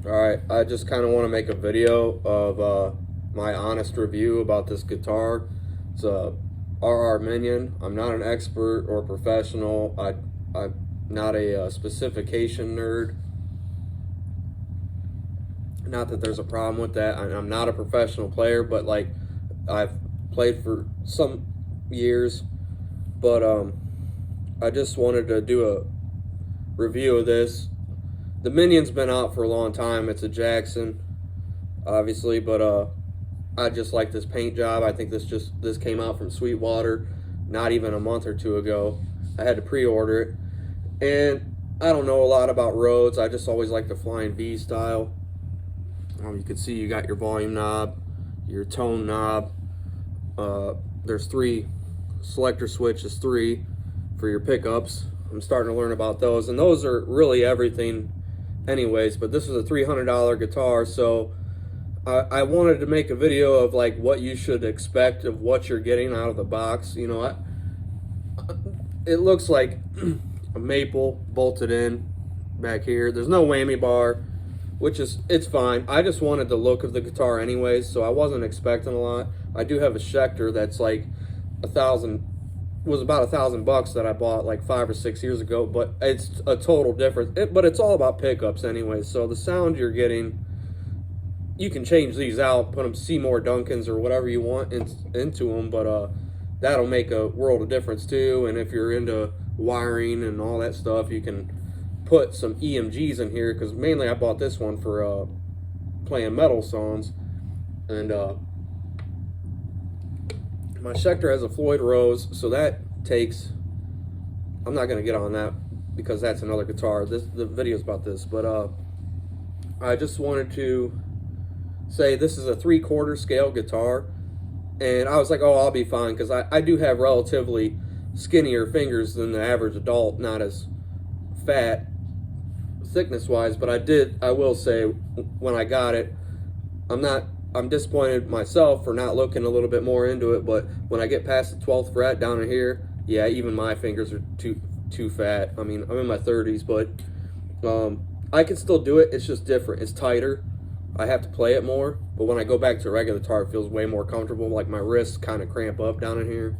Alright, I just kind of want to make a video of my honest review about this guitar. It's a Minion. I'm not an expert or professional. I'm not a specification nerd. Not that there's a problem with that. I'm not a professional player, but like I've played for some years. But I just wanted to do a review of this. The Minion's been out for a long time. It's a Jackson, obviously, but I just like this paint job. I think this came out from Sweetwater not even a month or two ago. I had to pre-order it, and I don't know a lot about Rhodes. I just always like the Flying V style. You can see you got your volume knob, your tone knob. There's three selector switches, three for your pickups. I'm starting to learn about those, and those are really everything anyways. But this is a $300 guitar, so I wanted to make a video of like what you should expect of what you're getting out of the box. You know, it looks like a maple bolted in back here. There's no whammy bar, which is, it's fine. I just wanted the look of the guitar anyways, so I wasn't expecting a lot. I do have a Schecter that's like about $1,000 that I bought like 5 or 6 years ago, but it's a total difference. But it's all about pickups anyway, so the sound you're getting, you can change these out, put them Seymour Duncans or whatever you want into them, but that'll make a world of difference too. And if you're into wiring and all that stuff, you can put some EMGs in here, because mainly I bought this one for playing metal songs. And my Schecter has a Floyd Rose, so that takes, I'm not going to get on that because that's another guitar. The video's about this, but I just wanted to say this is a 3/4 scale guitar, and I was like, oh, I'll be fine, because I do have relatively skinnier fingers than the average adult, not as fat thickness wise, but I will say when I got it, I'm disappointed myself for not looking a little bit more into it. But when I get past the 12th fret down in here, yeah, even my fingers are too fat. I mean, I'm in my 30s, but I can still do it. It's just different. It's tighter. I have to play it more, but when I go back to a regular guitar, it feels way more comfortable. Like my wrists kind of cramp up down in here.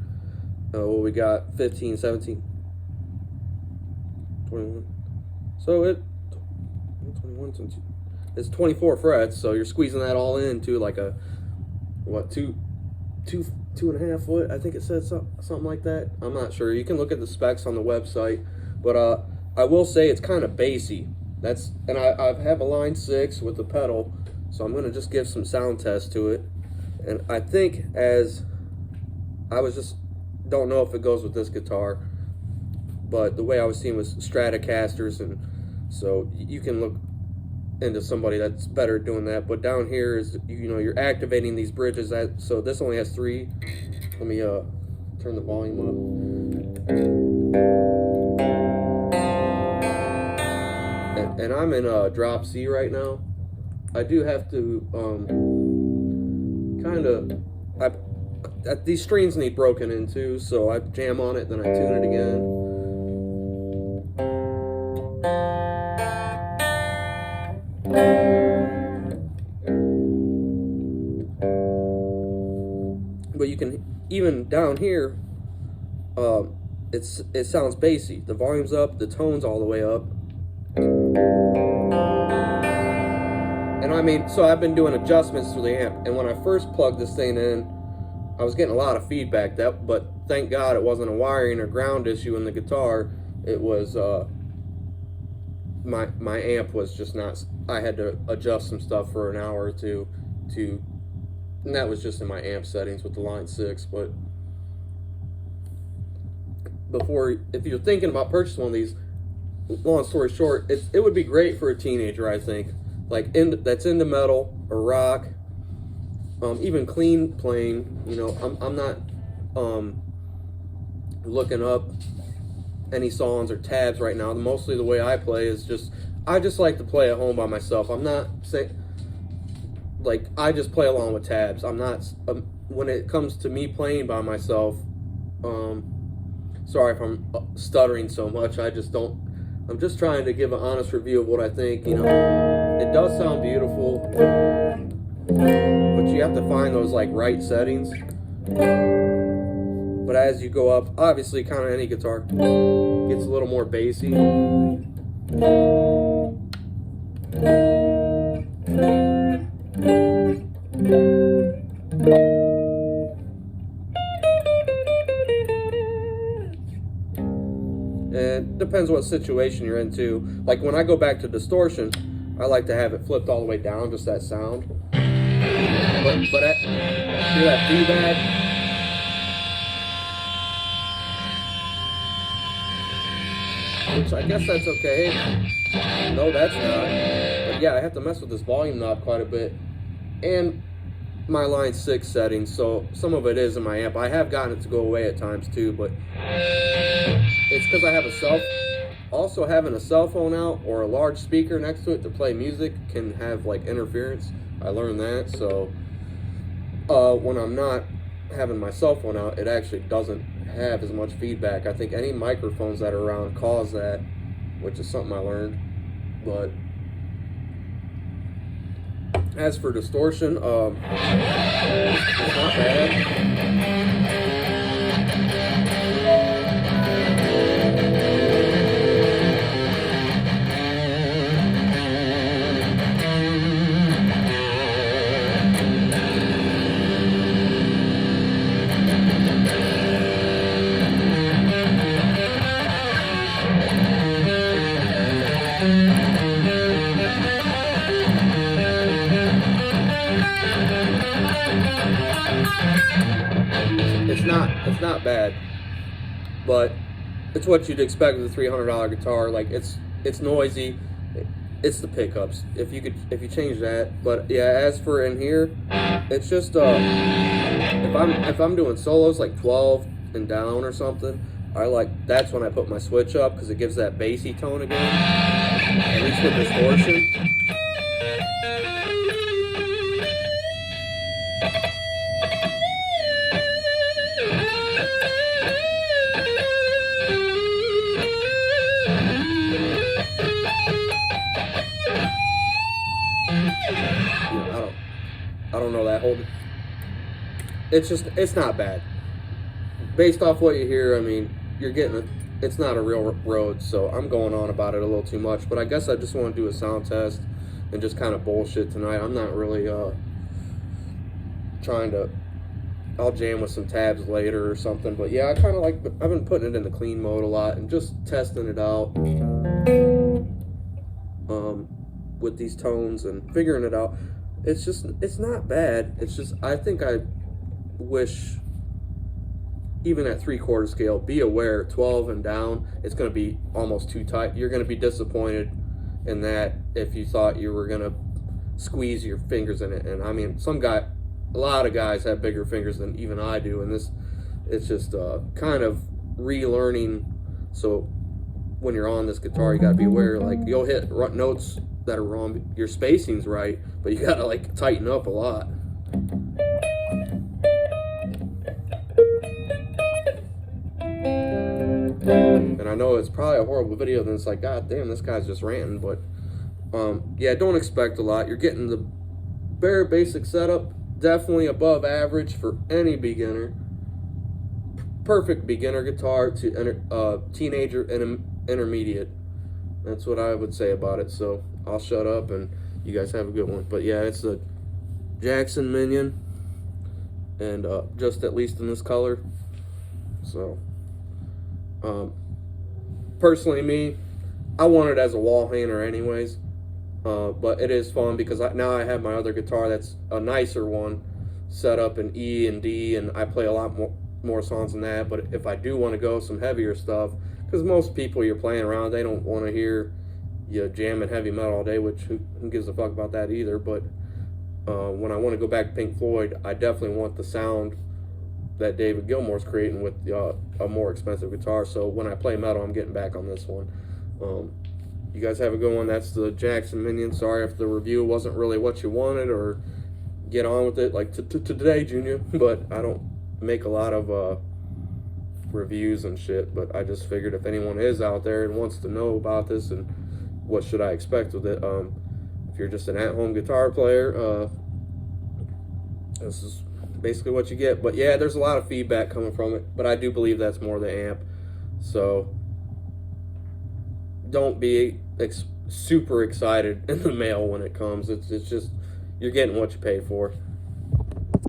What we got, 15, 17, 21. So 21, it's 24 frets, so you're squeezing that all into like a, what, two and a half foot, I think it said something like that. I'm not sure. You can look at the specs on the website, but I will say it's kind of bassy. And I have a line 6 with the pedal, so I'm gonna just give some sound test to it. And I think don't know if it goes with this guitar, but the way I was seeing was Stratocasters, and so you can look into somebody that's better at doing that. But down here is, you know, you're activating these bridges. So this only has 3. Let me turn the volume up. And I'm in drop C right now. I do have to these strings need broken into, so I jam on it, then I tune it again. But you can, even down here, it sounds bassy. The volume's up, the tone's all the way up. And I mean, so I've been doing adjustments to the amp, and when I first plugged this thing in, I was getting a lot of feedback, but thank God it wasn't a wiring or ground issue in the guitar. It was my amp was just not, I had to adjust some stuff for an hour or two and that was just in my amp settings with the line 6. But if you're thinking about purchasing one of these, long story short, it would be great for a teenager, I think, like that's into metal or rock, even clean playing. You know, I'm not looking up any songs or tabs right now. Mostly the way I play is I just like to play at home by myself. I'm not saying, like, I just play along with tabs. I'm not, when it comes to me playing by myself, sorry if I'm stuttering so much. I'm just trying to give an honest review of what I think, you know. It does sound beautiful, but you have to find those like right settings. But as you go up, obviously kind of any guitar gets a little more bassy. It depends what situation you're into. Like when I go back to distortion, I like to have it flipped all the way down, just that sound. But hear that feedback? Which I guess that's okay. No, that's not. But yeah, I have to mess with this volume knob quite a bit. And my line 6 settings, so some of it is in my amp. I have gotten it to go away at times too, but it's because I have also having a cell phone out or a large speaker next to it to play music can have like interference. I learned that, so when I'm not having my cell phone out, it actually doesn't have as much feedback. I think any microphones that are around cause that, which is something I learned. But as for distortion, it's not bad. It's not bad, but it's what you'd expect with a $300 guitar. Like it's noisy. It's the pickups. If you change that. But yeah, as for in here, it's just if I'm doing solos like 12 and down or something, that's when I put my switch up because it gives that bassy tone again. At least with distortion. I don't know that whole. It's not bad. Based off what you hear, I mean, you're getting it's not a real Rhodes, so I'm going on about it a little too much. But I guess I just want to do a sound test and just kind of bullshit tonight. I'm not really trying to. I'll jam with some tabs later or something. But yeah, I've been putting it in the clean mode a lot and just testing it out. With these tones and figuring it out. It's not bad. It's just, I think I wish, even at 3/4 scale, be aware 12 and down, it's going to be almost too tight. You're going to be disappointed in that if you thought you were going to squeeze your fingers in it. And I mean, a lot of guys have bigger fingers than even I do. And it's just kind of relearning. So when you're on this guitar, you got to be aware, like you'll hit notes that are wrong, your spacing's right, but you gotta like tighten up a lot. And I know it's probably a horrible video, then it's like, god damn, this guy's just ranting. But yeah, don't expect a lot. You're getting the bare basic setup, definitely above average for any beginner. Perfect beginner guitar to teenager and intermediate. That's what I would say about it. So I'll shut up and you guys have a good one. But yeah, it's a Jackson Minion, and just at least in this color. So personally, me, I want it as a wall hanger anyways. But it is fun because now I have my other guitar that's a nicer one set up in E and D, and I play a lot more songs than that. But if I do want to go some heavier stuff, because most people you're playing around, they don't want to hear you jamming heavy metal all day, which who gives a fuck about that either. But when I want to go back to Pink Floyd, I definitely want the sound that David Gilmour's creating with a more expensive guitar. So when I play metal, I'm getting back on this one. You guys have a good one. That's the Jackson Minion. Sorry if the review wasn't really what you wanted, or get on with it like today, Junior. But I don't make a lot of reviews and shit, but I just figured if anyone is out there and wants to know about this and what should I expect with it, if If you're just an at-home guitar player, this is basically what you get. But yeah, there's a lot of feedback coming from it, but I do believe that's more the amp. So don't be super excited in the mail when it comes. It's just, you're getting what you pay for.